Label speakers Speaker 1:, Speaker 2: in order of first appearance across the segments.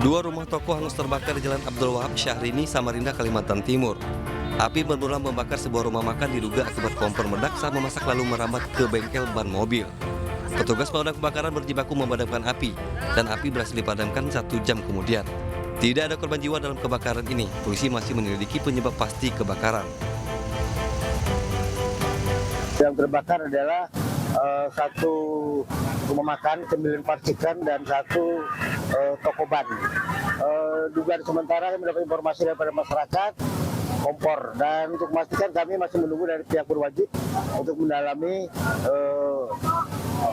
Speaker 1: Dua rumah toko hangus terbakar di Jalan Abdul Wahab, Syahrini, Samarinda, Kalimantan Timur. Api bermula membakar sebuah rumah makan diduga akibat kompor meledak saat memasak lalu merambat ke bengkel ban mobil. Petugas pemadam kebakaran berjibaku memadamkan api, dan api berhasil dipadamkan 1 jam kemudian. Tidak ada korban jiwa dalam kebakaran ini. Polisi masih menyelidiki penyebab pasti kebakaran.
Speaker 2: Yang terbakar adalah satu rumah makan, 9 parcikan, dan satu toko ban. Dugaan sementara kami mendapat informasi daripada masyarakat kompor, dan untuk memastikan kami masih menunggu dari pihak berwajib untuk mendalami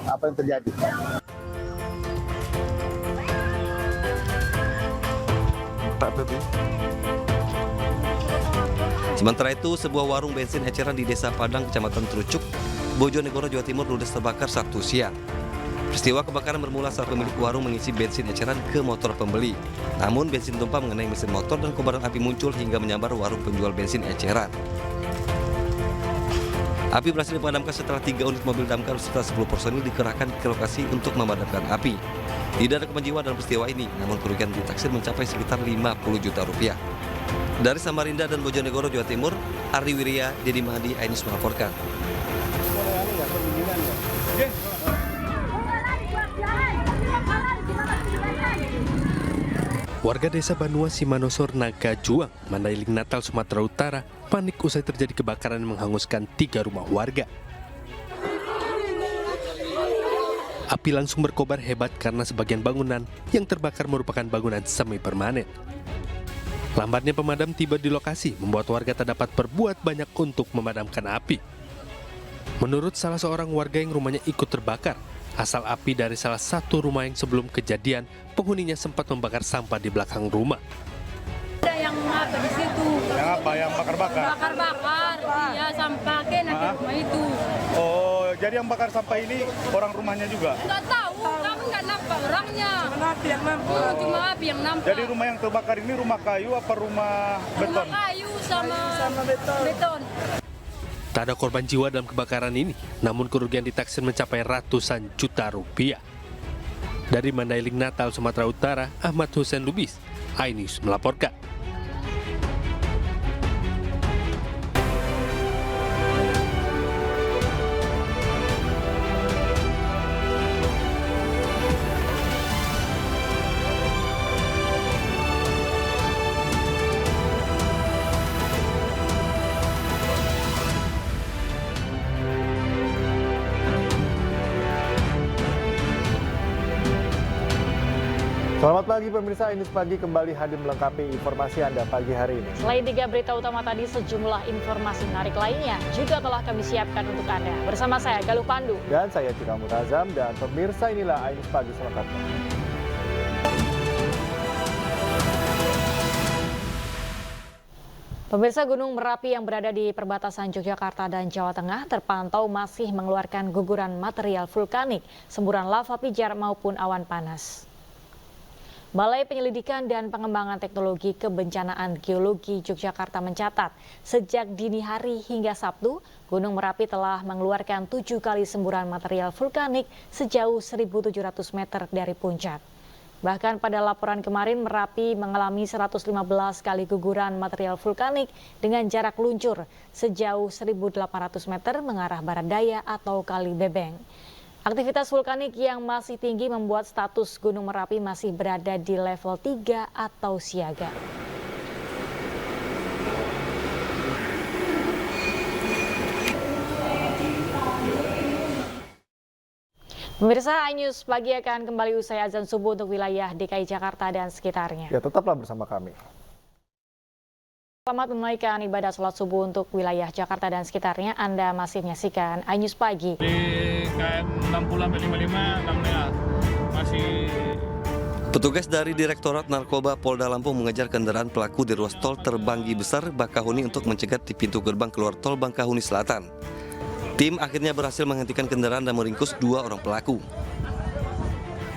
Speaker 2: apa yang terjadi.
Speaker 1: Sementara itu, sebuah warung bensin eceran di Desa Padang, Kecamatan Trucuk, Bojonegoro, Jawa Timur ludes terbakar Sabtu siang. Peristiwa kebakaran bermula saat pemilik warung mengisi bensin eceran ke motor pembeli. Namun bensin tumpah mengenai mesin motor dan kobaran api muncul hingga menyambar warung penjual bensin eceran. Api berhasil dipadamkan setelah 3 unit mobil damkar serta 10 personil dikerahkan ke lokasi untuk memadamkan api. Tidak ada korban jiwa dalam peristiwa ini, namun kerugian ditaksir mencapai sekitar 50 juta rupiah. Dari Samarinda dan Bojonegoro, Jawa Timur, Ardi Wirya, Dedi Mahdi, Ainus melaporkan.
Speaker 3: Warga desa Banua Simanosor, Naga Juang, Mandailing, Natal, Sumatera Utara, panik usai terjadi kebakaran yang menghanguskan 3 rumah warga. Api langsung berkobar hebat karena sebagian bangunan yang terbakar merupakan bangunan semi permanen. Lambatnya pemadam tiba di lokasi membuat warga tak dapat berbuat banyak untuk memadamkan api. Menurut salah seorang warga yang rumahnya ikut terbakar, asal api dari salah satu rumah yang sebelum kejadian, penghuninya sempat membakar sampah di belakang rumah.
Speaker 4: Ada yang apa di situ?
Speaker 5: Yang apa? Yang bakar-bakar?
Speaker 4: Bakar-bakar, ya sampah ke nanti rumah itu.
Speaker 5: Oh, jadi yang bakar sampah ini orang rumahnya juga?
Speaker 4: Nggak tahu, kami nggak nampak orangnya. Cuma api yang nampak. Cuma api yang nampak.
Speaker 5: Jadi rumah yang terbakar ini rumah kayu apa rumah beton?
Speaker 4: Rumah kayu sama beton.
Speaker 3: Tak ada korban jiwa dalam kebakaran ini, namun kerugian ditaksir mencapai ratusan juta rupiah. Dari Mandailing, Natal, Sumatera Utara, Ahmad Hussein Lubis, Ainus melaporkan.
Speaker 6: Selamat pagi pemirsa, Ainus Pagi kembali hadir melengkapi informasi Anda pagi hari ini.
Speaker 7: Selain 3 berita utama tadi, sejumlah informasi menarik lainnya juga telah kami siapkan untuk Anda. Bersama saya, Galuh Pandu.
Speaker 6: Dan saya Cika Mutazam, dan pemirsa inilah Ainus Pagi selengkapnya.
Speaker 7: Pemirsa, Gunung Merapi yang berada di perbatasan Yogyakarta dan Jawa Tengah terpantau masih mengeluarkan guguran material vulkanik, semburan lava pijar maupun awan panas. Balai Penyelidikan dan Pengembangan Teknologi Kebencanaan Geologi Yogyakarta mencatat, sejak dini hari hingga Sabtu, Gunung Merapi telah mengeluarkan 7 kali semburan material vulkanik sejauh 1.700 meter dari puncak. Bahkan pada laporan kemarin, Merapi mengalami 115 kali guguran material vulkanik dengan jarak luncur sejauh 1.800 meter mengarah barat daya atau Kali Bebeng. Aktivitas vulkanik yang masih tinggi membuat status Gunung Merapi masih berada di level 3 atau siaga. Pemirsa, Ainus Pagi akan kembali usai azan subuh untuk wilayah DKI Jakarta dan sekitarnya.
Speaker 6: Ya, tetaplah bersama kami.
Speaker 7: Selamat menunaikan ibadah sholat subuh untuk wilayah Jakarta dan sekitarnya. Anda masih menyaksikan Ainus Pagi.
Speaker 8: Di KM 60-55 masih.
Speaker 1: Petugas dari Direktorat Narkoba Polda Lampung mengejar kendaraan pelaku di ruas tol Terbanggi Besar, Bakahuni untuk mencegat di pintu gerbang keluar tol Bakahuni Selatan. Tim akhirnya berhasil menghentikan kendaraan dan meringkus 2 orang pelaku.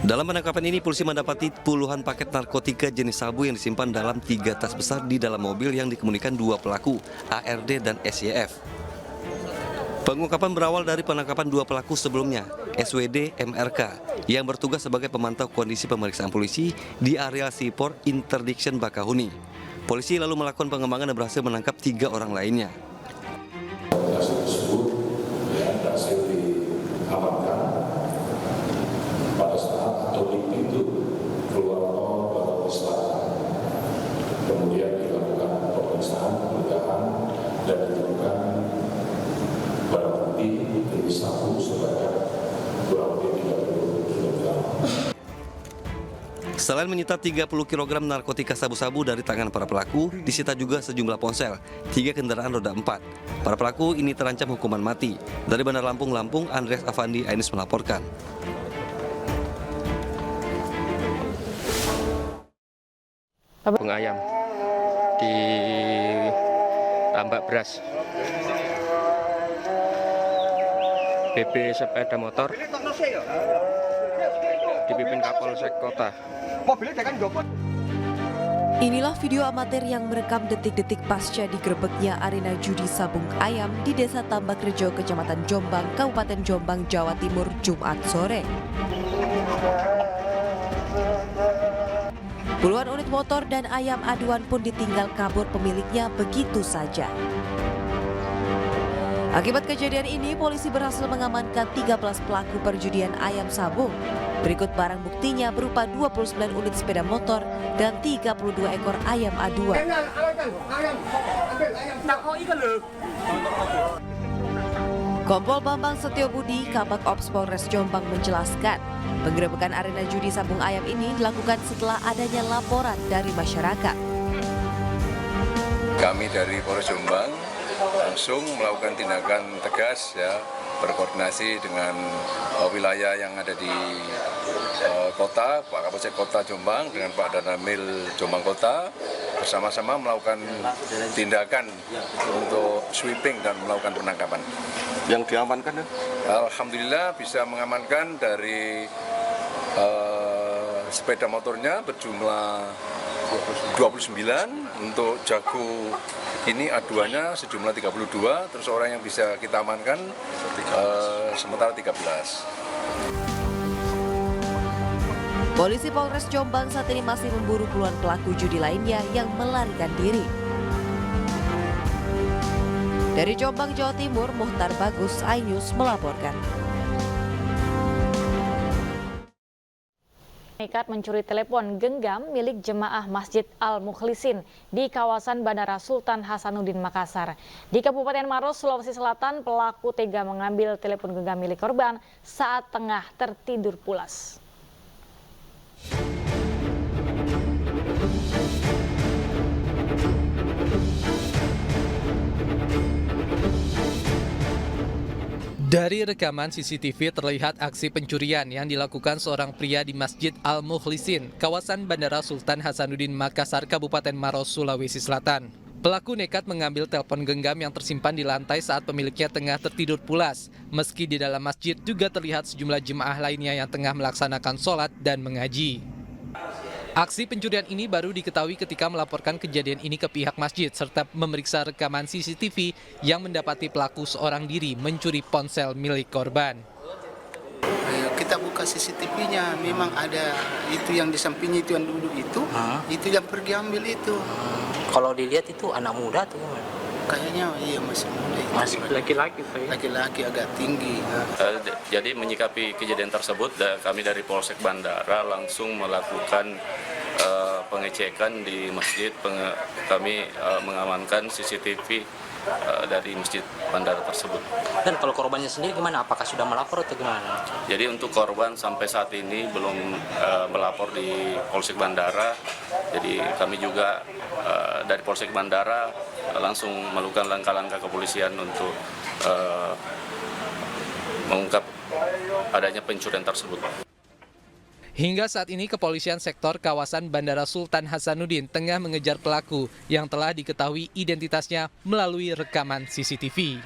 Speaker 1: Dalam penangkapan ini, polisi mendapati puluhan paket narkotika jenis sabu yang disimpan dalam 3 tas besar di dalam mobil yang dikemudikan 2 pelaku, ARD dan SYF. Pengungkapan berawal dari penangkapan 2 pelaku sebelumnya, SWD MRK, yang bertugas sebagai pemantau kondisi pemeriksaan polisi di area Seaport Interdiction Bakahuni. Polisi lalu melakukan pengembangan dan berhasil menangkap 3 orang lainnya.
Speaker 8: Lokasi tersebut berhasil diamankan pada saat atau di pintu keluar tol Bakahuni Selatan. Kemudian dilakukan pemeriksaan, penggeledahan, dan ditemukan barang bukti jenis sabu sebanyak kurang lebih 30 kg.
Speaker 1: Selain menyita 30 kg narkotika sabu-sabu dari tangan para pelaku, disita juga sejumlah ponsel, 3 kendaraan roda 4. Para pelaku ini terancam hukuman mati. Dari Bandar Lampung, Andreas Afandi Ainus melaporkan.
Speaker 9: Tabung ayam di tambak beras, BB sepeda motor dipimpin Kapolsek Kota.
Speaker 10: Inilah video amatir yang merekam detik-detik pasca digerebeknya arena judi sabung ayam di Desa Tambakrejo, Kecamatan Jombang, Kabupaten Jombang, Jawa Timur, Jumat sore. Puluhan unit motor dan ayam aduan pun ditinggal kabur pemiliknya begitu saja. Akibat kejadian ini, polisi berhasil mengamankan 13 pelaku perjudian ayam sabung. Berikut barang buktinya berupa 29 unit sepeda motor dan 32 ekor ayam aduan. Kompol Bambang Setiobudi, Kabak Ops Polres Jombang menjelaskan, penggerebekan arena judi sabung ayam ini dilakukan setelah adanya laporan dari masyarakat.
Speaker 8: Kami dari Polres Jombang langsung melakukan tindakan tegas, ya, berkoordinasi dengan wilayah yang ada di kota, Pak Kapolsek Kota Jombang dengan Pak Danamil Jombang Kota, bersama-sama melakukan tindakan untuk sweeping dan melakukan penangkapan.
Speaker 1: Yang diamankan,
Speaker 8: Alhamdulillah bisa mengamankan dari sepeda motornya berjumlah 29, untuk jago ini aduannya sejumlah 32, terus orang yang bisa kita amankan sementara 13.
Speaker 10: Polisi Polres Jombang saat ini masih memburu puluhan pelaku judi lainnya yang melarikan diri. Dari Jombang, Jawa Timur, Muhtar Bagus, iNews melaporkan.
Speaker 7: Nekat mencuri telepon genggam milik jemaah Masjid Al-Mukhlisin di kawasan Bandara Sultan Hasanuddin Makassar. Di Kabupaten Maros, Sulawesi Selatan, pelaku tega mengambil telepon genggam milik korban saat tengah tertidur pulas.
Speaker 11: Dari rekaman CCTV terlihat aksi pencurian yang dilakukan seorang pria di Masjid Al-Mukhlisin, kawasan Bandara Sultan Hasanuddin Makassar, Kabupaten Maros, Sulawesi Selatan. Pelaku nekat mengambil telepon genggam yang tersimpan di lantai saat pemiliknya tengah tertidur pulas. Meski di dalam masjid juga terlihat sejumlah jemaah lainnya yang tengah melaksanakan sholat dan mengaji. Aksi pencurian ini baru diketahui ketika melaporkan kejadian ini ke pihak masjid serta memeriksa rekaman CCTV yang mendapati pelaku seorang diri mencuri ponsel milik korban.
Speaker 12: Kita buka CCTV-nya, memang ada itu yang di sampingnya itu yang duduk itu yang pergi ambil itu.
Speaker 13: Kalau dilihat itu anak muda tuh.
Speaker 12: Kayaknya iya masih muda.
Speaker 13: Masih laki-laki.
Speaker 12: Laki-laki agak tinggi.
Speaker 14: Jadi menyikapi kejadian tersebut, kami dari Polsek Bandara langsung melakukan pengecekan di masjid. Kami mengamankan CCTV dari masjid bandara tersebut.
Speaker 13: Dan kalau korbannya sendiri gimana? Apakah sudah melapor atau gimana?
Speaker 14: Jadi untuk korban sampai saat ini belum melapor di Polsek Bandara. Jadi kami juga dari Polsek Bandara langsung melakukan langkah-langkah kepolisian untuk mengungkap adanya pencurian tersebut.
Speaker 11: Hingga saat ini kepolisian sektor kawasan Bandara Sultan Hasanuddin tengah mengejar pelaku yang telah diketahui identitasnya melalui rekaman CCTV.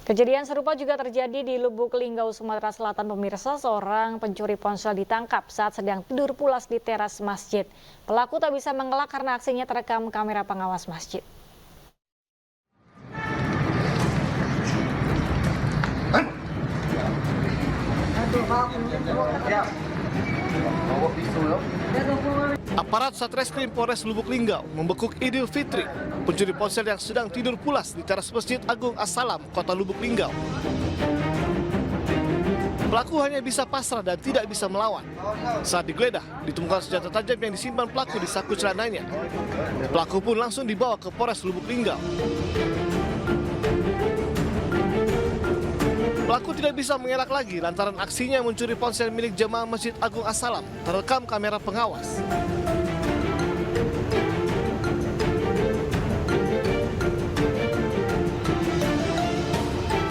Speaker 7: Kejadian serupa juga terjadi di Lubuk Linggau, Sumatera Selatan. Pemirsa, seorang pencuri ponsel ditangkap saat sedang tidur pulas di teras masjid. Pelaku tak bisa mengelak karena aksinya terekam kamera pengawas masjid.
Speaker 6: Aparat Satreskrim Polres Lubuk Linggau membekuk Idil Fitri, pencuri ponsel yang sedang tidur pulas di teras Masjid Agung As-Salam, Kota Lubuk Linggau. Pelaku hanya bisa pasrah dan tidak bisa melawan. Saat digeledah, ditemukan senjata tajam yang disimpan pelaku di saku celananya. Pelaku pun langsung dibawa ke Polres Lubuk Linggau. Pelaku tidak bisa mengelak lagi lantaran aksinya mencuri ponsel milik jemaah Masjid Agung As-Salam terekam kamera pengawas.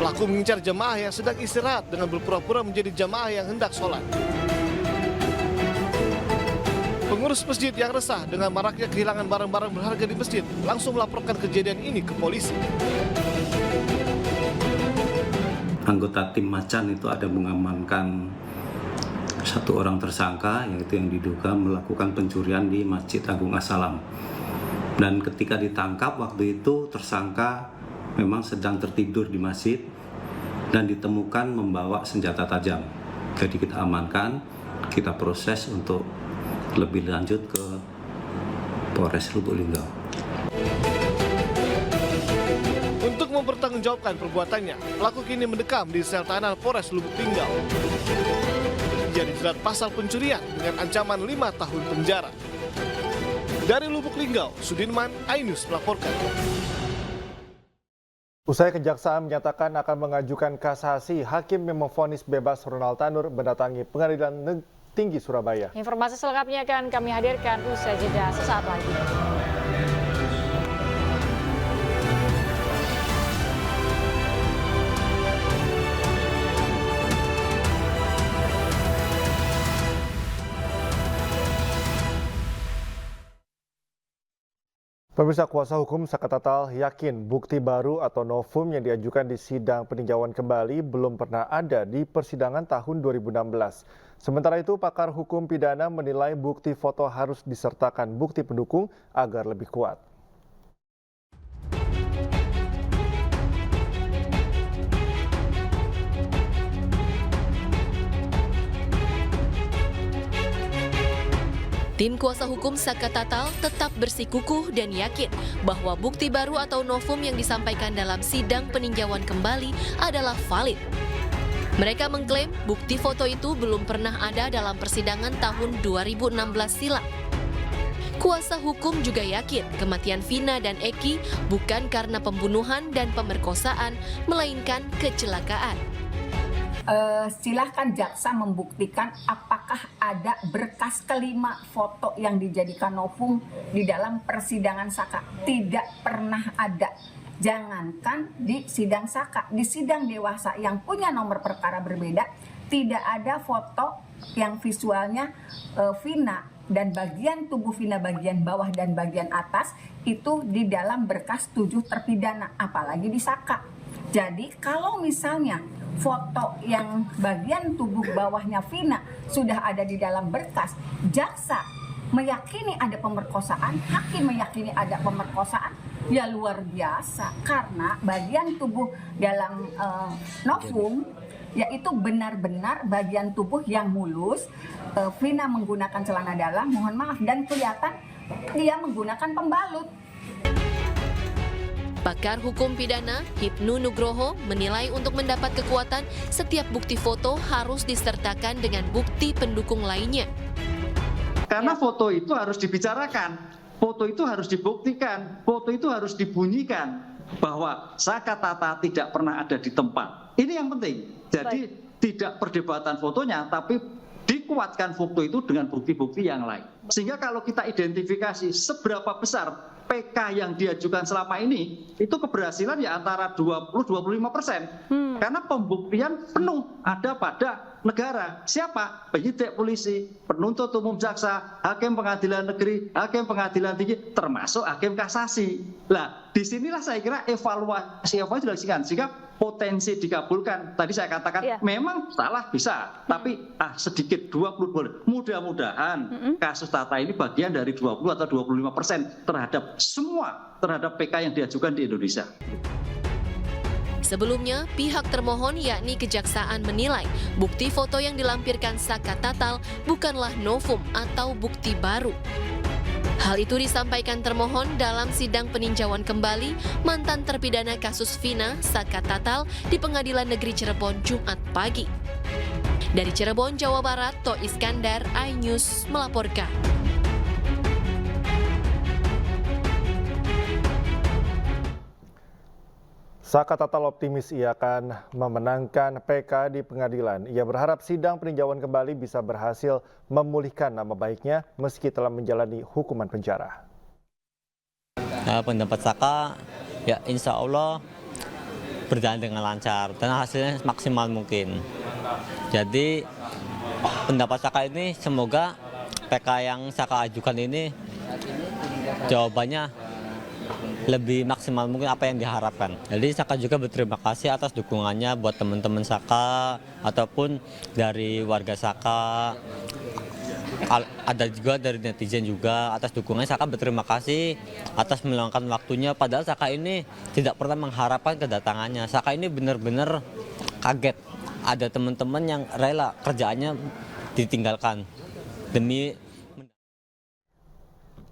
Speaker 6: Pelaku mengincar jemaah yang sedang istirahat dengan berpura-pura menjadi jemaah yang hendak sholat. Pengurus masjid yang resah dengan maraknya kehilangan barang-barang berharga di masjid langsung melaporkan kejadian ini ke polisi.
Speaker 15: Anggota tim Macan itu ada mengamankan satu orang tersangka, yaitu yang diduga melakukan pencurian di Masjid Agung As-Salam. Dan ketika ditangkap waktu itu tersangka memang sedang tertidur di masjid dan ditemukan membawa senjata tajam. Jadi kita amankan, kita proses untuk lebih lanjut ke Polres Lubuk Linggau.
Speaker 6: Untuk mempertanggungjawabkan perbuatannya, pelaku kini mendekam di sel tahanan Polres Lubuk Linggau. Ia dijerat pasal pencurian dengan ancaman 5 tahun penjara. Dari Lubuk Linggau, Sudirman, iNews melaporkan. Usai kejaksaan menyatakan akan mengajukan kasasi, hakim yang memvonis bebas Ronald Tanur mendatangi Pengadilan Tinggi Surabaya.
Speaker 7: Informasi selengkapnya akan kami hadirkan usai jeda sesaat lagi.
Speaker 6: Pemirsa, kuasa hukum Saka Tatal yakin bukti baru atau novum yang diajukan di sidang peninjauan kembali belum pernah ada di persidangan tahun 2016. Sementara itu, pakar hukum pidana menilai bukti foto harus disertakan bukti pendukung agar lebih kuat.
Speaker 16: Tim kuasa hukum Saka Tatal tetap bersikukuh dan yakin bahwa bukti baru atau novum yang disampaikan dalam sidang peninjauan kembali adalah valid. Mereka mengklaim bukti foto itu belum pernah ada dalam persidangan tahun 2016 silam. Kuasa hukum juga yakin kematian Vina dan Eki bukan karena pembunuhan dan pemerkosaan, melainkan kecelakaan.
Speaker 17: Silahkan jaksa membuktikan apakah ada berkas kelima foto yang dijadikan novum di dalam persidangan Saka. Tidak pernah ada. Jangankan di sidang Saka, di sidang dewasa yang punya nomor perkara berbeda, tidak ada foto yang visualnya Vina dan bagian tubuh Vina bagian bawah dan bagian atas itu di dalam berkas 7 terpidana, apalagi di Saka. Jadi kalau misalnya foto yang bagian tubuh bawahnya Vina sudah ada di dalam berkas, jaksa meyakini ada pemerkosaan, hakim meyakini ada pemerkosaan, ya luar biasa. Karena bagian tubuh dalam novum yaitu benar-benar bagian tubuh yang mulus. Vina menggunakan celana dalam, mohon maaf, dan kelihatan dia menggunakan pembalut.
Speaker 16: Pakar hukum pidana Hipnu Nugroho menilai untuk mendapat kekuatan, setiap bukti foto harus disertakan dengan bukti pendukung lainnya.
Speaker 18: Karena foto itu harus dibicarakan, foto itu harus dibuktikan, foto itu harus dibunyikan bahwa Saka Tatal tidak pernah ada di tempat. Ini yang penting. Jadi tidak perdebatan fotonya, tapi dikuatkan foto itu dengan bukti-bukti yang lain. Sehingga kalau kita identifikasi seberapa besar PK yang diajukan selama ini, itu keberhasilan ya antara 20-25%. Karena pembuktian penuh ada pada negara. Siapa? Penyidik polisi, penuntut umum jaksa, hakim pengadilan negeri, hakim pengadilan tinggi, termasuk hakim kasasi. Nah, disinilah saya kira evaluasi dilakukan sehingga potensi dikabulkan. Tadi saya katakan memang salah bisa, tapi sedikit 20 boleh. Mudah-mudahan kasus Tata ini bagian dari 20 atau 25% terhadap PK yang diajukan di Indonesia.
Speaker 16: Sebelumnya, pihak termohon yakni Kejaksaan menilai bukti foto yang dilampirkan Saka Tatal bukanlah novum atau bukti baru. Hal itu disampaikan termohon dalam sidang peninjauan kembali mantan terpidana kasus Vina Saka Tatal di Pengadilan Negeri Cirebon Jumat pagi. Dari Cirebon, Jawa Barat, To Iskandar, iNews melaporkan.
Speaker 6: Saka Tatal optimis ia akan memenangkan PK di pengadilan. Ia berharap sidang peninjauan kembali bisa berhasil memulihkan nama baiknya meski telah menjalani hukuman penjara.
Speaker 19: Pendapat Saka, ya insya Allah berjalan dengan lancar dan hasilnya maksimal mungkin. Jadi pendapat Saka ini semoga PK yang Saka ajukan ini jawabannya lebih maksimal mungkin apa yang diharapkan. Jadi Saka juga berterima kasih atas dukungannya buat teman-teman Saka ataupun dari warga Saka. Ada juga dari netizen juga atas dukungannya. Saka berterima kasih atas meluangkan waktunya. Padahal Saka ini tidak pernah mengharapkan kedatangannya. Saka ini benar-benar kaget. Ada teman-teman yang rela kerjaannya ditinggalkan demi.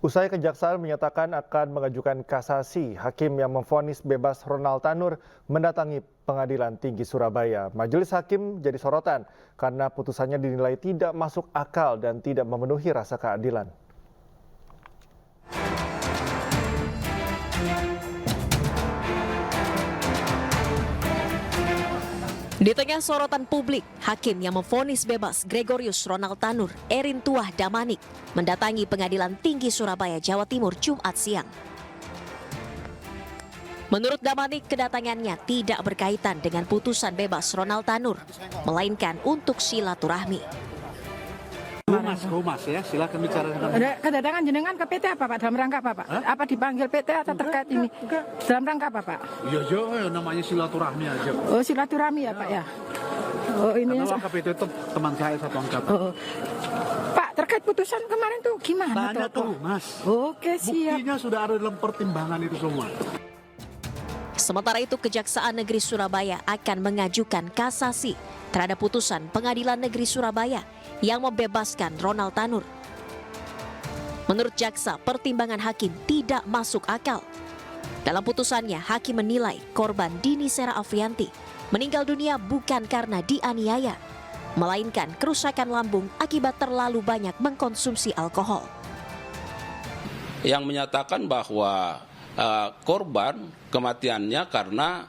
Speaker 6: Usai kejaksaan menyatakan akan mengajukan kasasi, hakim yang memvonis bebas Ronald Tanur mendatangi Pengadilan Tinggi Surabaya. Majelis hakim jadi sorotan karena putusannya dinilai tidak masuk akal dan tidak memenuhi rasa keadilan.
Speaker 10: Di tengah sorotan publik, hakim yang memvonis bebas Gregorius Ronald Tanur, Erin Tuah Damanik, mendatangi Pengadilan Tinggi Surabaya, Jawa Timur, Jumat siang. Menurut Damanik, kedatangannya tidak berkaitan dengan putusan bebas Ronald Tanur, melainkan untuk silaturahmi.
Speaker 20: Humas ya, silakan bicara.
Speaker 21: Kedatangan jenengan ke PT apa Pak? Dalam rangka apa Pak? Apa dipanggil PT atau terkait ini? Dalam rangka apa Pak?
Speaker 20: Ya namanya silaturahmi aja.
Speaker 21: Oh silaturahmi ya Pak ya? Oh ini
Speaker 20: karena PT itu teman saya satu angkatan.
Speaker 21: Pak terkait putusan kemarin tuh gimana?
Speaker 20: Tanya tuh Mas.
Speaker 21: Oke siap.
Speaker 20: Buktinya sudah ada dalam pertimbangan itu semua.
Speaker 10: Sementara itu, Kejaksaan Negeri Surabaya akan mengajukan kasasi terhadap putusan Pengadilan Negeri Surabaya yang membebaskan Ronald Tanur. Menurut jaksa, pertimbangan hakim tidak masuk akal. Dalam putusannya, hakim menilai korban Dini Sera Afrianti meninggal dunia bukan karena dianiaya, melainkan kerusakan lambung akibat terlalu banyak mengkonsumsi alkohol.
Speaker 22: Yang menyatakan bahwa korban kematiannya karena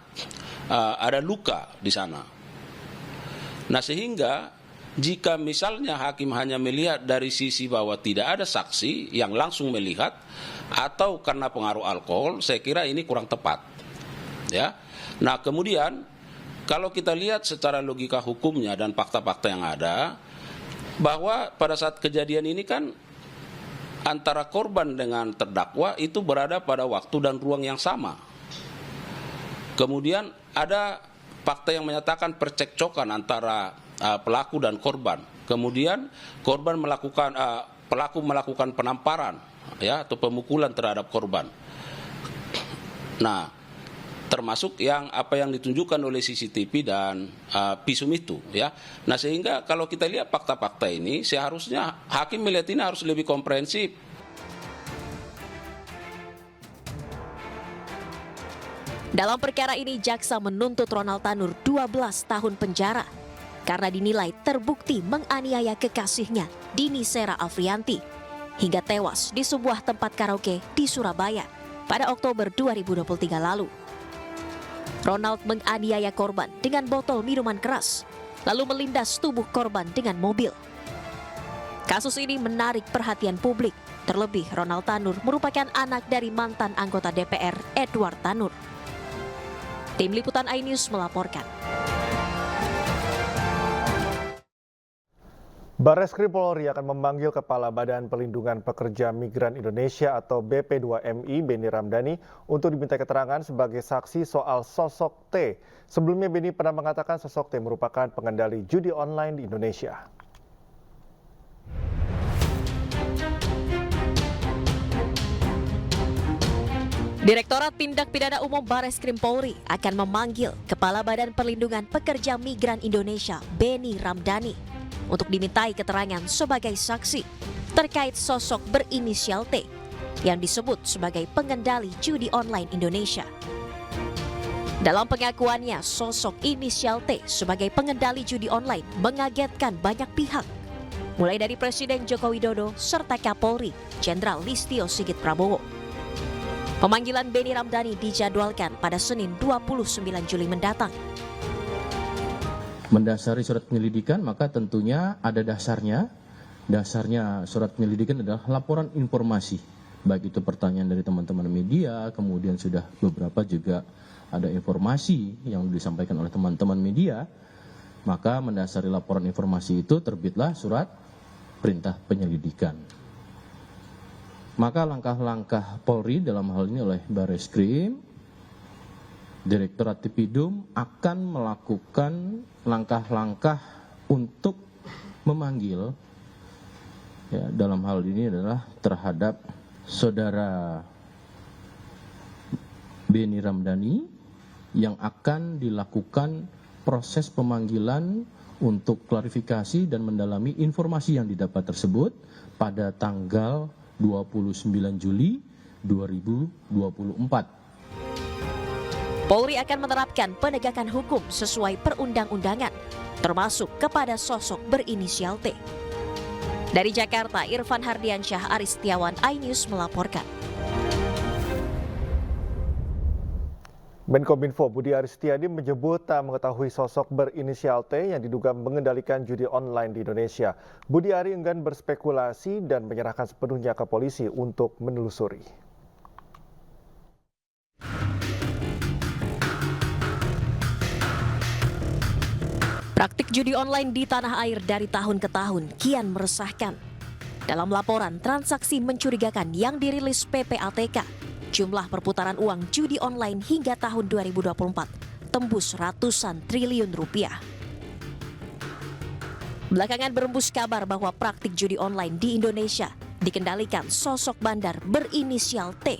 Speaker 22: ada luka di sana. Nah sehingga jika misalnya hakim hanya melihat dari sisi bahwa tidak ada saksi yang langsung melihat atau karena pengaruh alkohol, saya kira ini kurang tepat. Ya. Nah kemudian kalau kita lihat secara logika hukumnya dan fakta-fakta yang ada, bahwa pada saat kejadian ini kan antara korban dengan terdakwa itu berada pada waktu dan ruang yang sama. Kemudian ada fakta yang menyatakan percekcokan antara pelaku dan korban. Kemudian korban pelaku melakukan penamparan ya atau pemukulan terhadap korban. Nah, termasuk yang apa yang ditunjukkan oleh CCTV dan visum itu ya. Nah sehingga kalau kita lihat fakta-fakta ini seharusnya hakim melihat ini harus lebih komprehensif.
Speaker 10: Dalam perkara ini jaksa menuntut Ronald Tanur 12 tahun penjara karena dinilai terbukti menganiaya kekasihnya Dini Sera Afrianti hingga tewas di sebuah tempat karaoke di Surabaya pada Oktober 2023 lalu. Ronald menganiaya korban dengan botol minuman keras, lalu melindas tubuh korban dengan mobil. Kasus ini menarik perhatian publik, terlebih Ronald Tanur merupakan anak dari mantan anggota DPR Edward Tanur. Tim Liputan iNews melaporkan.
Speaker 6: Barreskrim Polri akan memanggil Kepala Badan Perlindungan Pekerja Migran Indonesia atau BP2MI Beni Ramdhani untuk diminta keterangan sebagai saksi soal sosok T. Sebelumnya Beni pernah mengatakan sosok T merupakan pengendali judi online di Indonesia.
Speaker 10: Direktorat Tindak Pidana Umum Barreskrim Polri akan memanggil Kepala Badan Perlindungan Pekerja Migran Indonesia Beni Ramdhani untuk dimintai keterangan sebagai saksi terkait sosok berinisial T yang disebut sebagai pengendali judi online Indonesia. Dalam pengakuannya, sosok inisial T sebagai pengendali judi online mengagetkan banyak pihak, mulai dari Presiden Joko Widodo serta Kapolri Jenderal Listio Sigit Prabowo. Pemanggilan Beni Ramdhani dijadwalkan pada Senin 29 Juli mendatang.
Speaker 2: Mendasari surat penyelidikan, maka tentunya ada dasarnya. Dasarnya surat penyelidikan adalah laporan informasi, baik itu pertanyaan dari teman-teman media, kemudian sudah beberapa juga ada informasi yang disampaikan oleh teman-teman media. Maka mendasari laporan informasi itu terbitlah surat perintah penyelidikan. Maka langkah-langkah Polri dalam hal ini oleh Barreskrim, Direktorat Tipidum akan melakukan langkah-langkah untuk memanggil, ya, dalam hal ini adalah terhadap saudara Beni Ramdhani yang akan dilakukan proses pemanggilan untuk klarifikasi dan mendalami informasi yang didapat tersebut pada tanggal 29 Juli 2024.
Speaker 10: Polri akan menerapkan penegakan hukum sesuai perundang-undangan, termasuk kepada sosok berinisial T. Dari Jakarta, Irfan Hardiansyah, Aris Setiawan, iNews melaporkan.
Speaker 6: Menkominfo Budi Aris Setiadi menyebut tak mengetahui sosok berinisial T yang diduga mengendalikan judi online di Indonesia. Budi Ari enggan berspekulasi dan menyerahkan sepenuhnya ke polisi untuk menelusuri.
Speaker 10: Praktik judi online di tanah air dari tahun ke tahun kian meresahkan. Dalam laporan transaksi mencurigakan yang dirilis PPATK, jumlah perputaran uang judi online hingga tahun 2024 tembus ratusan triliun rupiah. Belakangan berembus kabar bahwa praktik judi online di Indonesia dikendalikan sosok bandar berinisial T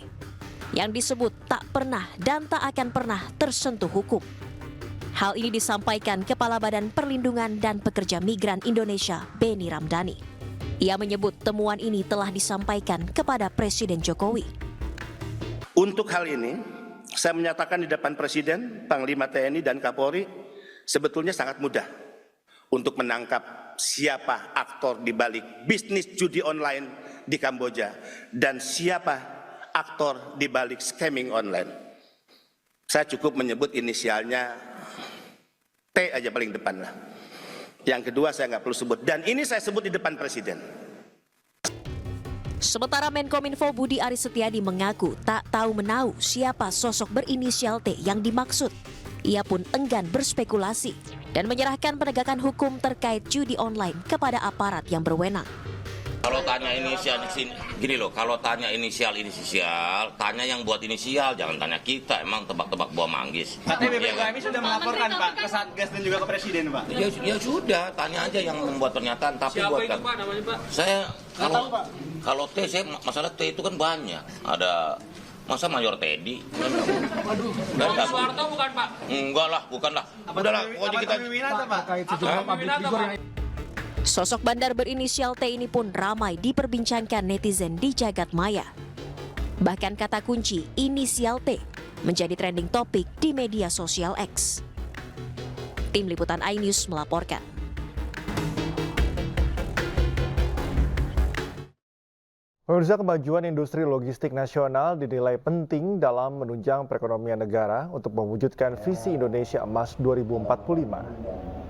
Speaker 10: yang disebut tak pernah dan tak akan pernah tersentuh hukum. Hal ini disampaikan Kepala Badan Perlindungan dan Pekerja Migran Indonesia Beni Ramdhani. Ia menyebut temuan ini telah disampaikan kepada Presiden Jokowi.
Speaker 5: Untuk hal ini, saya menyatakan di depan Presiden, Panglima TNI dan Kapolri, sebetulnya sangat mudah untuk menangkap siapa aktor di balik bisnis judi online di Kamboja dan siapa aktor di balik scamming online. Saya cukup menyebut inisialnya T aja paling depan lah. Yang kedua saya nggak perlu sebut. Dan ini saya sebut di depan Presiden.
Speaker 10: Sementara Menkominfo Budi Aris Setiadi mengaku tak tahu menahu siapa sosok berinisial T yang dimaksud. Ia pun enggan berspekulasi dan menyerahkan penegakan hukum terkait judi online kepada aparat yang berwenang.
Speaker 23: Kalau tanya inisial di sini, gini loh, kalau tanya inisial, tanya yang buat inisial, jangan tanya kita, emang tebak-tebak buah manggis.
Speaker 24: Katanya BPKMI sudah melaporkan Pak ke Satgas dan juga ke Presiden Pak.
Speaker 23: Ya sudah, tanya aja yang membuat pernyataan, tapi
Speaker 24: siapa
Speaker 23: buat
Speaker 24: itu Pak namanya Pak?
Speaker 23: Saya kalau T, saya masalah T itu kan banyak, ada masa Mayor Teddy.
Speaker 24: Aduh, Soeharto bukan Pak?
Speaker 23: Enggak lah, bukan lah. Udahlah, pokoknya kita.
Speaker 10: Sosok bandar berinisial T ini pun ramai diperbincangkan netizen di jagat maya. Bahkan kata kunci inisial T menjadi trending topik di media sosial X. Tim Liputan iNews melaporkan.
Speaker 6: Pemirsa, kemajuan industri logistik nasional dinilai penting dalam menunjang perekonomian negara untuk mewujudkan visi Indonesia Emas 2045.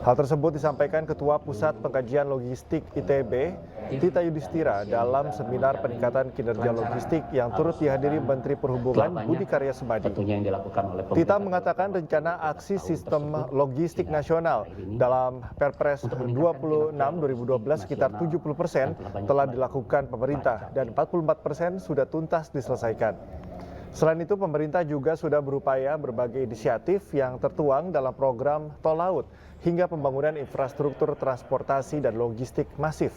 Speaker 6: Hal tersebut disampaikan Ketua Pusat Pengkajian Logistik ITB, Tita Yudhistira, dalam seminar peningkatan kinerja logistik yang turut dihadiri Menteri Perhubungan Budi Karya Sumadi. Tita mengatakan rencana aksi sistem logistik nasional dalam Perpres 26/2012 sekitar 70% telah dilakukan pemerintah dan 44% sudah tuntas diselesaikan. Selain itu, pemerintah juga sudah berupaya berbagai inisiatif yang tertuang dalam program Tol Laut hingga pembangunan infrastruktur transportasi dan logistik masif.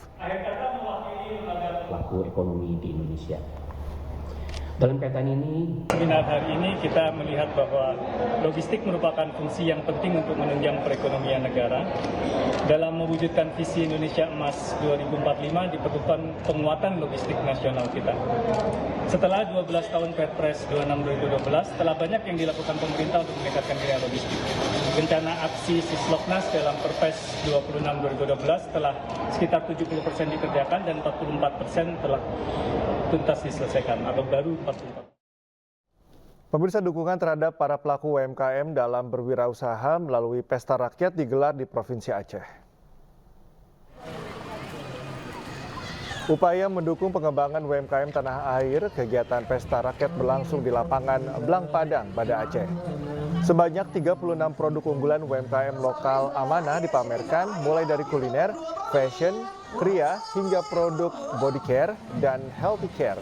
Speaker 1: Pelaku ekonomi di Indonesia. Dalam kaitan ini,
Speaker 3: seminar hari ini kita melihat bahwa logistik merupakan fungsi yang penting untuk menunjang perekonomian negara. Dalam mewujudkan visi Indonesia Emas 2045 diperlukan penguatan logistik nasional kita. Setelah 12 tahun Perpres 26/2012, telah banyak yang dilakukan pemerintah untuk meningkatkan kinerja logistik. Rencana aksi Sisloknas dalam Perpres 26/2012 telah sekitar 70% dikerjakan dan 44% telah tuntas diselesaikan atau baru 44%.
Speaker 6: Pemirsa, dukungan terhadap para pelaku UMKM dalam berwirausaha melalui pesta rakyat digelar di Provinsi Aceh. Upaya mendukung pengembangan UMKM tanah air, kegiatan pesta rakyat berlangsung di lapangan Blang Padang, Banda Aceh. Sebanyak 36 produk unggulan UMKM lokal amanah dipamerkan, mulai dari kuliner, fashion, kria, hingga produk body care dan healthy care.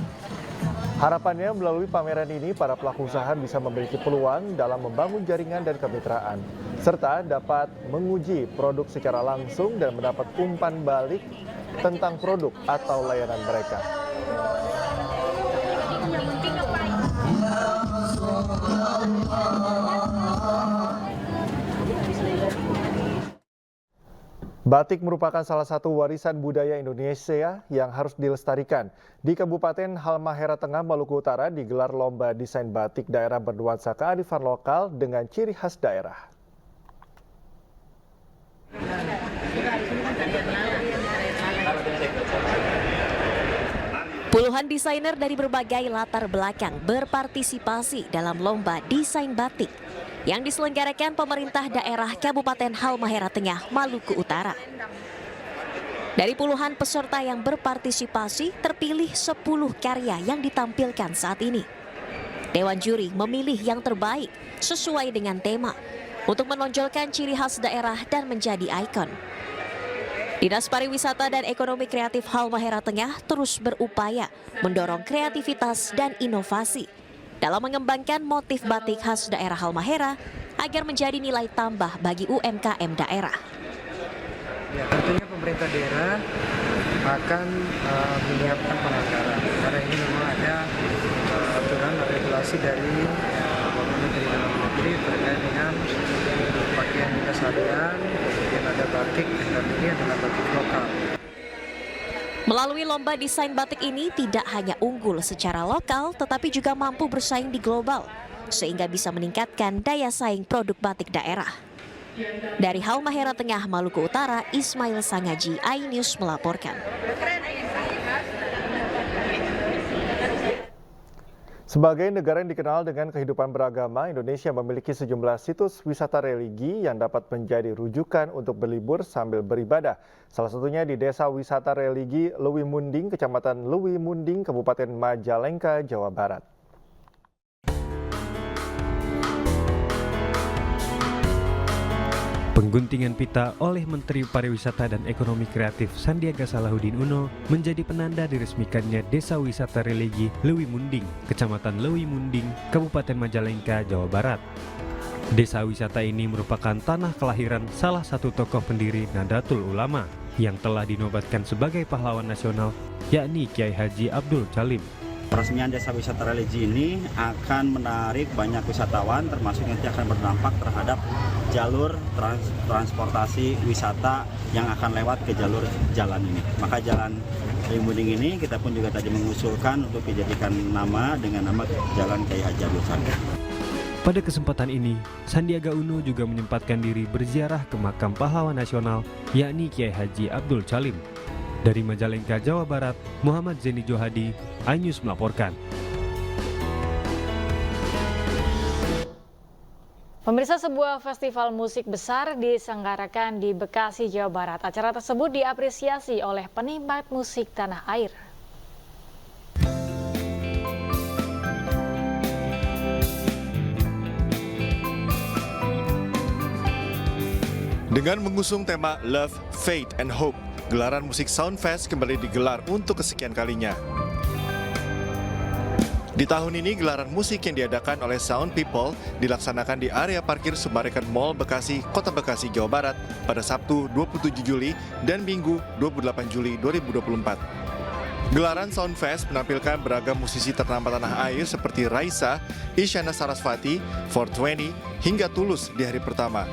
Speaker 6: Harapannya melalui pameran ini, para pelaku usaha bisa memiliki peluang dalam membangun jaringan dan kemitraan, serta dapat menguji produk secara langsung dan mendapat umpan balik tentang produk atau layanan mereka. Batik merupakan salah satu warisan budaya Indonesia yang harus dilestarikan. Di Kabupaten Halmahera Tengah, Maluku Utara digelar lomba desain batik daerah bernuansa kearifan lokal dengan ciri khas daerah.
Speaker 10: Puluhan desainer dari berbagai latar belakang berpartisipasi dalam lomba desain batik yang diselenggarakan pemerintah daerah Kabupaten Halmahera Tengah, Maluku Utara. Dari puluhan peserta yang berpartisipasi, terpilih 10 karya yang ditampilkan saat ini. Dewan juri memilih yang terbaik sesuai dengan tema untuk menonjolkan ciri khas daerah dan menjadi ikon. Dinas Pariwisata dan Ekonomi Kreatif Halmahera Tengah terus berupaya mendorong kreativitas dan inovasi dalam mengembangkan motif batik khas daerah Halmahera agar menjadi nilai tambah bagi UMKM daerah.
Speaker 4: Ya, tentunya pemerintah daerah akan menyiapkan penganggaran karena ini memang ada aturan regulasi dari Menteri Dalam Negeri terkait dengan pakaian dinas harian, kemudian ada batik dan ini adalah batik lokal.
Speaker 10: Melalui lomba desain batik ini tidak hanya unggul secara lokal tetapi juga mampu bersaing di global sehingga bisa meningkatkan daya saing produk batik daerah. Dari Halmahera Tengah, Maluku Utara, Ismail Sangaji, iNews melaporkan.
Speaker 6: Sebagai negara yang dikenal dengan kehidupan beragama, Indonesia memiliki sejumlah situs wisata religi yang dapat menjadi rujukan untuk berlibur sambil beribadah. Salah satunya di Desa Wisata Religi Lewi Munding, Kecamatan Lewi Munding, Kabupaten Majalengka, Jawa Barat.
Speaker 9: Pengguntingan pita oleh Menteri Pariwisata dan Ekonomi Kreatif Sandiaga Salahuddin Uno menjadi penanda diresmikannya Desa Wisata Religi Lewi Munding, Kecamatan Lewi Munding, Kabupaten Majalengka, Jawa Barat. Desa wisata ini merupakan tanah kelahiran salah satu tokoh pendiri Nahdlatul Ulama yang telah dinobatkan sebagai pahlawan nasional, yakni Kiai Haji Abdul Calim.
Speaker 25: Peresmian Desa Wisata Religi ini akan menarik banyak wisatawan, termasuk nanti akan berdampak terhadap jalur transportasi wisata yang akan lewat ke jalur jalan ini. Maka jalan Lewi Munding ini kita pun juga tadi mengusulkan untuk dijadikan nama dengan nama Jalan Kiai Haji Abdul Calim.
Speaker 9: Pada kesempatan ini, Sandiaga Uno juga menyempatkan diri berziarah ke makam pahlawan nasional, yakni Kiai Haji Abdul Calim. Dari Majalengka, Jawa Barat, Muhammad Zeni Johadi, iNews melaporkan.
Speaker 7: Pemirsa, sebuah festival musik besar diselenggarakan di Bekasi, Jawa Barat. Acara tersebut diapresiasi oleh penikmat musik tanah air.
Speaker 6: Dengan mengusung tema Love, Faith, and Hope, gelaran musik Soundfest kembali digelar untuk kesekian kalinya. Di tahun ini, gelaran musik yang diadakan oleh Sound People dilaksanakan di area parkir Summarecon Mall Bekasi, Kota Bekasi, Jawa Barat pada Sabtu 27 Juli dan Minggu 28 Juli 2024. Gelaran Soundfest menampilkan beragam musisi ternama tanah air seperti Raisa, Isyana Sarasvati, 420, hingga Tulus di hari pertama.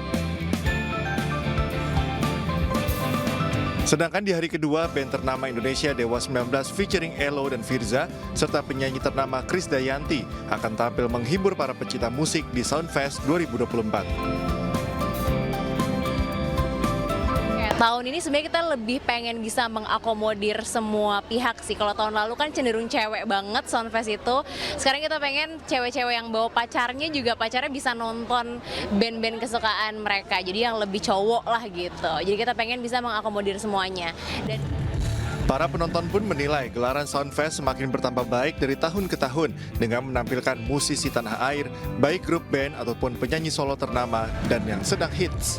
Speaker 6: Sedangkan di hari kedua, band ternama Indonesia Dewa 19 featuring Elo dan Firza, serta penyanyi ternama Krisdayanti akan tampil menghibur para pecinta musik di Soundfest 2024.
Speaker 8: Tahun ini sebenarnya kita lebih pengen bisa mengakomodir semua pihak sih. Kalau tahun lalu kan cenderung cewek banget Soundfest itu. Sekarang kita pengen cewek-cewek yang bawa pacarnya juga pacarnya bisa nonton band-band kesukaan mereka. Jadi yang lebih cowok lah gitu. Jadi kita pengen bisa mengakomodir semuanya. Dan
Speaker 6: para penonton pun menilai gelaran Soundfest semakin bertambah baik dari tahun ke tahun dengan menampilkan musisi tanah air, baik grup band ataupun penyanyi solo ternama dan yang sedang hits.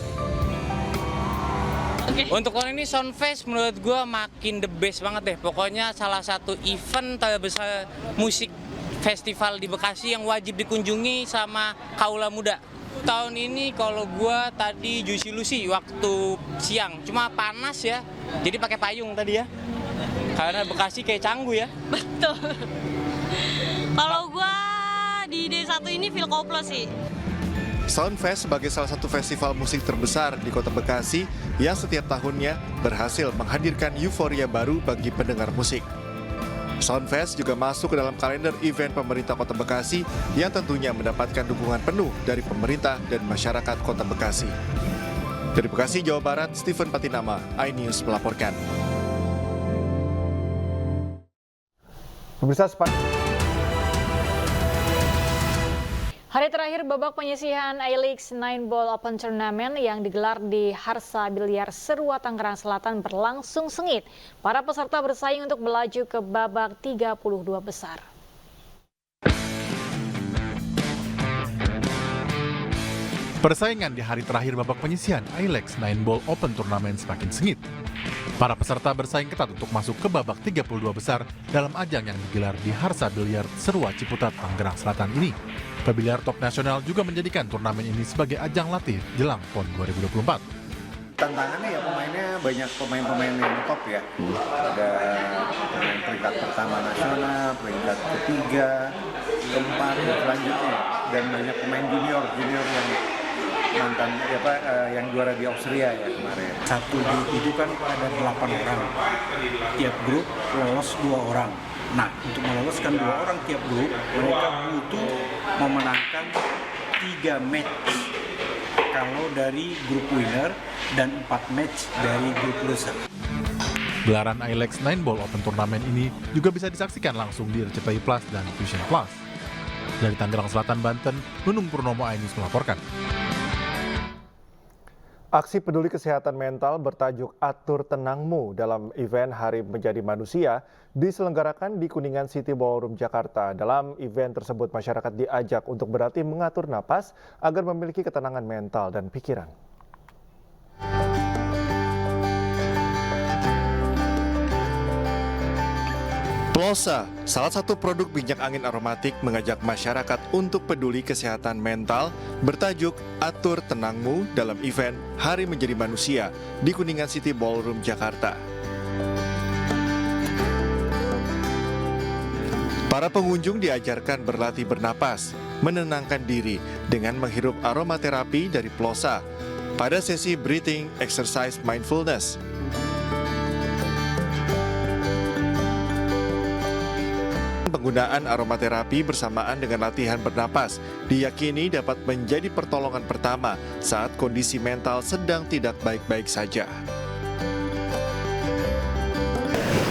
Speaker 11: Untuk tahun ini Soundfest menurut gue makin the best banget deh. Pokoknya salah satu event terbesar musik festival di Bekasi yang wajib dikunjungi sama kaula muda. Tahun ini kalau gue tadi Juicy Lucy waktu siang, cuma panas ya, jadi pakai payung tadi ya. Karena Bekasi kayak Canggu ya.
Speaker 8: betul. Kalau gue di D1 ini feel koplo sih.
Speaker 6: Soundfest sebagai salah satu festival musik terbesar di Kota Bekasi yang setiap tahunnya berhasil menghadirkan euforia baru bagi pendengar musik. Soundfest juga masuk ke dalam kalender event pemerintah Kota Bekasi yang tentunya mendapatkan dukungan penuh dari pemerintah dan masyarakat Kota Bekasi. Dari Bekasi, Jawa Barat, Stephen Patinama, iNews melaporkan. Pemirsa,
Speaker 7: hari terakhir babak penyisihan A-League 9 Ball Open Tournament yang digelar di Harsa Bilyar Serua, Tangerang Selatan berlangsung sengit. Para peserta bersaing untuk melaju ke babak 32 besar.
Speaker 12: Persaingan di hari terakhir babak penyisihan A-League 9 Ball Open Tournament semakin sengit. Para peserta bersaing ketat untuk masuk ke babak 32 besar dalam ajang yang digelar di Harsa Bilyar Serua Ciputat, Tangerang Selatan ini. Pebiliar top nasional juga menjadikan turnamen ini sebagai ajang latih jelang PON 2024.
Speaker 13: Tantangannya ya pemainnya banyak pemain-pemain yang top ya. Ada pemain peringkat pertama nasional, peringkat ketiga, keempat, dan selanjutnya. Dan banyak pemain junior yang mantan yang juara di Austria ya kemarin.
Speaker 20: Satu grup itu kan ada 8 orang. Tiap grup lolos 2 orang. Nah, untuk meloloskan 2 orang tiap grup, mereka butuh memenangkan 3 match kalau dari grup winner dan 4 match dari grup loser.
Speaker 12: Gelaran A-League 9 Ball Open Tournament ini juga bisa disaksikan langsung di RCTI Plus dan Vision Plus. Dari Tangerang Selatan, Banten, Nunung Purnomo, iNews melaporkan.
Speaker 6: Aksi peduli kesehatan mental bertajuk Atur Tenangmu dalam event Hari Menjadi Manusia diselenggarakan di Kuningan City Ballroom, Jakarta. Dalam event tersebut, masyarakat diajak untuk berlatih mengatur napas agar memiliki ketenangan mental dan pikiran. Plosa, salah satu produk minyak angin aromatik, mengajak masyarakat untuk peduli kesehatan mental bertajuk Atur Tenangmu dalam event Hari Menjadi Manusia di Kuningan City Ballroom, Jakarta. Para pengunjung diajarkan berlatih bernapas, menenangkan diri dengan menghirup aromaterapi dari Plosa pada sesi Breathing Exercise Mindfulness. Penggunaan aromaterapi bersamaan dengan latihan bernapas diyakini dapat menjadi pertolongan pertama saat kondisi mental sedang tidak baik-baik saja.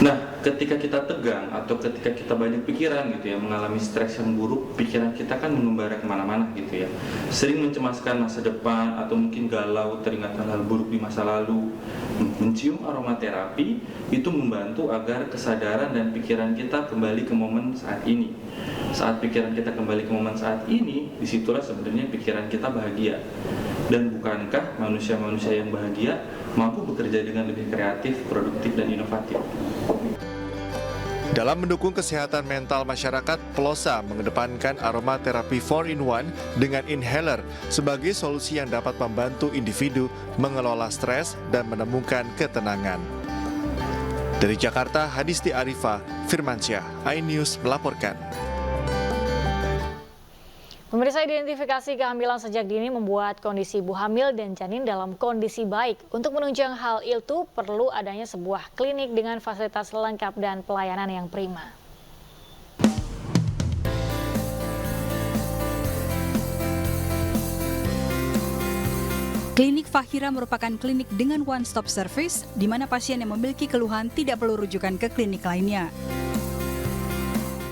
Speaker 14: Nah, ketika kita tegang atau ketika kita banyak pikiran gitu ya, mengalami stres yang buruk, pikiran kita kan mengembara kemana-mana gitu ya, sering mencemaskan masa depan atau mungkin galau teringat hal-hal buruk di masa lalu. Mencium aromaterapi itu membantu agar kesadaran dan pikiran kita kembali ke momen saat ini. Saat pikiran kita kembali ke momen saat ini, disitulah sebenarnya pikiran kita bahagia. Dan bukankah manusia-manusia yang bahagia mampu bekerja dengan lebih kreatif, produktif, dan inovatif?
Speaker 6: Dalam mendukung kesehatan mental masyarakat, Plosa mengedepankan aromaterapi 4-in-1 dengan inhaler sebagai solusi yang dapat membantu individu mengelola stres dan menemukan ketenangan. Dari Jakarta, Hadisti Arifah, Firmansyah, iNews melaporkan.
Speaker 7: Pemirsa, identifikasi kehamilan sejak dini membuat kondisi ibu hamil dan janin dalam kondisi baik. Untuk menunjang hal itu, perlu adanya sebuah klinik dengan fasilitas lengkap dan pelayanan yang prima.
Speaker 15: Klinik Fahira merupakan klinik dengan one-stop service, di mana pasien yang memiliki keluhan tidak perlu rujukan ke klinik lainnya.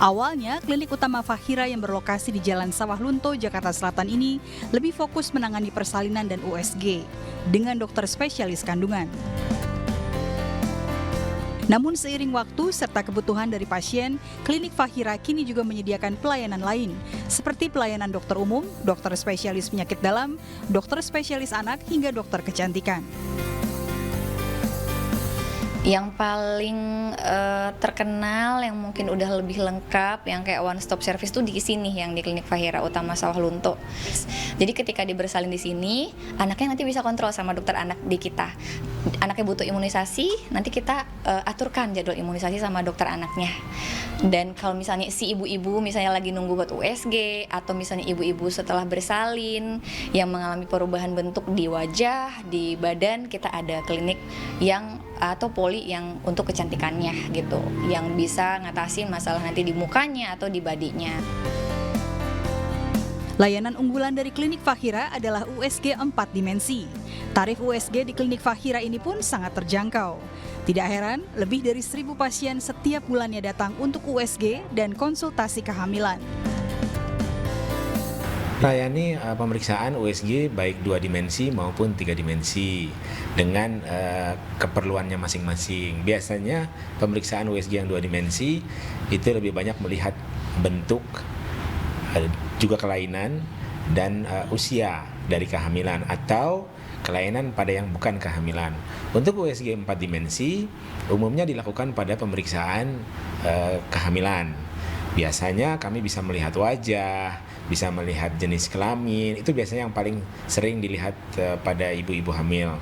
Speaker 15: Awalnya, klinik utama Fahira yang berlokasi di Jalan Sawah Lunto, Jakarta Selatan ini lebih fokus menangani persalinan dan USG dengan dokter spesialis kandungan. Namun seiring waktu serta kebutuhan dari pasien, klinik Fahira kini juga menyediakan pelayanan lain, seperti pelayanan dokter umum, dokter spesialis penyakit dalam, dokter spesialis anak, hingga dokter kecantikan.
Speaker 16: Yang paling terkenal, yang mungkin udah lebih lengkap, yang kayak one stop service tuh di sini, yang di klinik Fahira utama Sawah Lunto. Jadi ketika dia bersalin di sini, anaknya nanti bisa kontrol sama dokter anak di kita. Anaknya butuh imunisasi, nanti kita aturkan jadwal imunisasi sama dokter anaknya. Dan kalau misalnya si ibu-ibu misalnya lagi nunggu buat USG, atau misalnya ibu-ibu setelah bersalin yang mengalami perubahan bentuk di wajah, di badan, kita ada klinik yang atau poli yang untuk kecantikannya gitu, yang bisa ngatasin masalah nanti di mukanya atau di badinya.
Speaker 15: Layanan unggulan dari klinik Fahira adalah USG 4 dimensi. Tarif USG di klinik Fahira ini pun sangat terjangkau. Tidak heran, lebih dari 1.000 pasien setiap bulannya datang untuk USG dan konsultasi kehamilan.
Speaker 17: Layani pemeriksaan USG baik 2 dimensi maupun 3 dimensi dengan keperluannya masing-masing. Biasanya pemeriksaan USG yang 2 dimensi itu lebih banyak melihat bentuk, juga kelainan dan usia dari kehamilan atau kelainan pada yang bukan kehamilan. Untuk USG 4 dimensi umumnya dilakukan pada pemeriksaan kehamilan. Biasanya kami bisa melihat wajah, bisa melihat jenis kelamin, itu biasanya yang paling sering dilihat pada ibu-ibu hamil.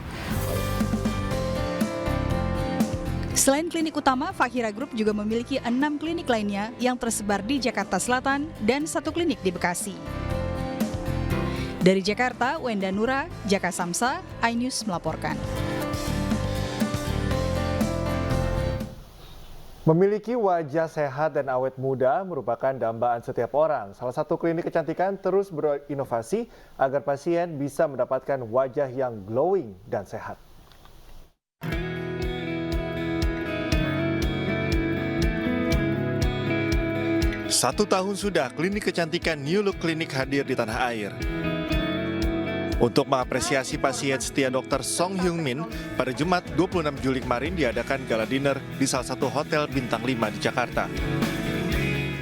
Speaker 15: Selain klinik utama, Fahira Group juga memiliki 6 klinik lainnya yang tersebar di Jakarta Selatan dan 1 klinik di Bekasi. Dari Jakarta, Wenda Nura, Jaka Samsa, iNews melaporkan.
Speaker 6: Memiliki wajah sehat dan awet muda merupakan dambaan setiap orang. Salah satu klinik kecantikan terus berinovasi agar pasien bisa mendapatkan wajah yang glowing dan sehat. Satu tahun sudah klinik kecantikan New Look Clinic hadir di tanah air. Untuk mengapresiasi pasien setia Dr. Song Hyung Min, pada Jumat 26 Juli kemarin diadakan gala dinner di salah satu hotel bintang 5 di Jakarta.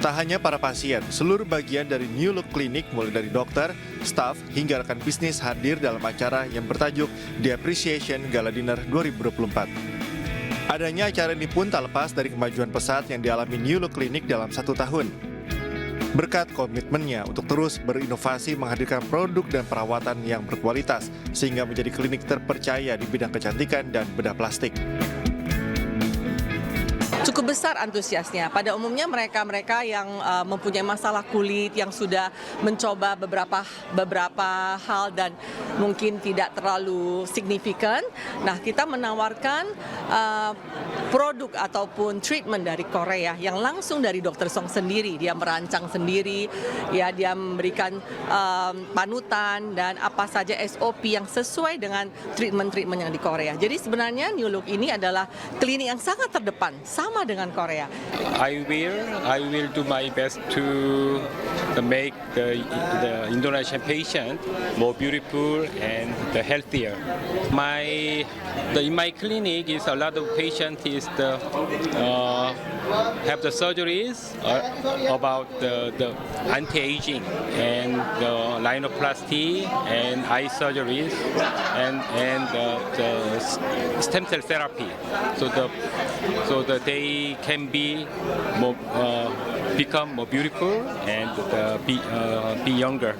Speaker 6: Tak hanya para pasien, seluruh bagian dari New Look Clinic mulai dari dokter, staf, hingga rekan bisnis hadir dalam acara yang bertajuk The Appreciation Gala Dinner 2024. Adanya acara ini pun tak lepas dari kemajuan pesat yang dialami New Look Clinic dalam 1 tahun. Berkat komitmennya untuk terus berinovasi menghadirkan produk dan perawatan yang berkualitas, sehingga menjadi klinik terpercaya di bidang kecantikan dan bedah plastik.
Speaker 18: Cukup besar antusiasnya. Pada umumnya mereka yang mempunyai masalah kulit, yang sudah mencoba beberapa hal dan mungkin tidak terlalu signifikan. Nah, kita menawarkan produk ataupun treatment dari Korea yang langsung dari Dr. Song sendiri. Dia merancang sendiri, ya, dia memberikan panutan dan apa saja SOP yang sesuai dengan treatment yang di Korea. Jadi sebenarnya New Look ini adalah klinik yang sangat terdepan, sama sama dengan Korea.
Speaker 2: I will do my best to make the Indonesian patient more beautiful and healthier. In my clinic is a lot of patients have the surgeries about the anti-aging and the rhinoplasty and eye surgeries and the stem cell therapy, so that they can be more, become more beautiful and be younger.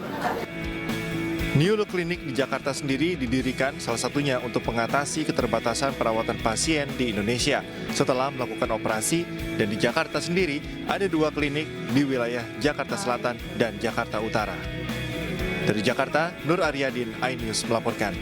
Speaker 6: Neuro Clinic di Jakarta sendiri didirikan salah satunya untuk mengatasi keterbatasan perawatan pasien di Indonesia setelah melakukan operasi, dan di Jakarta sendiri ada 2 klinik di wilayah Jakarta Selatan dan Jakarta Utara. Dari Jakarta, Nur Aryadin, iNews melaporkan.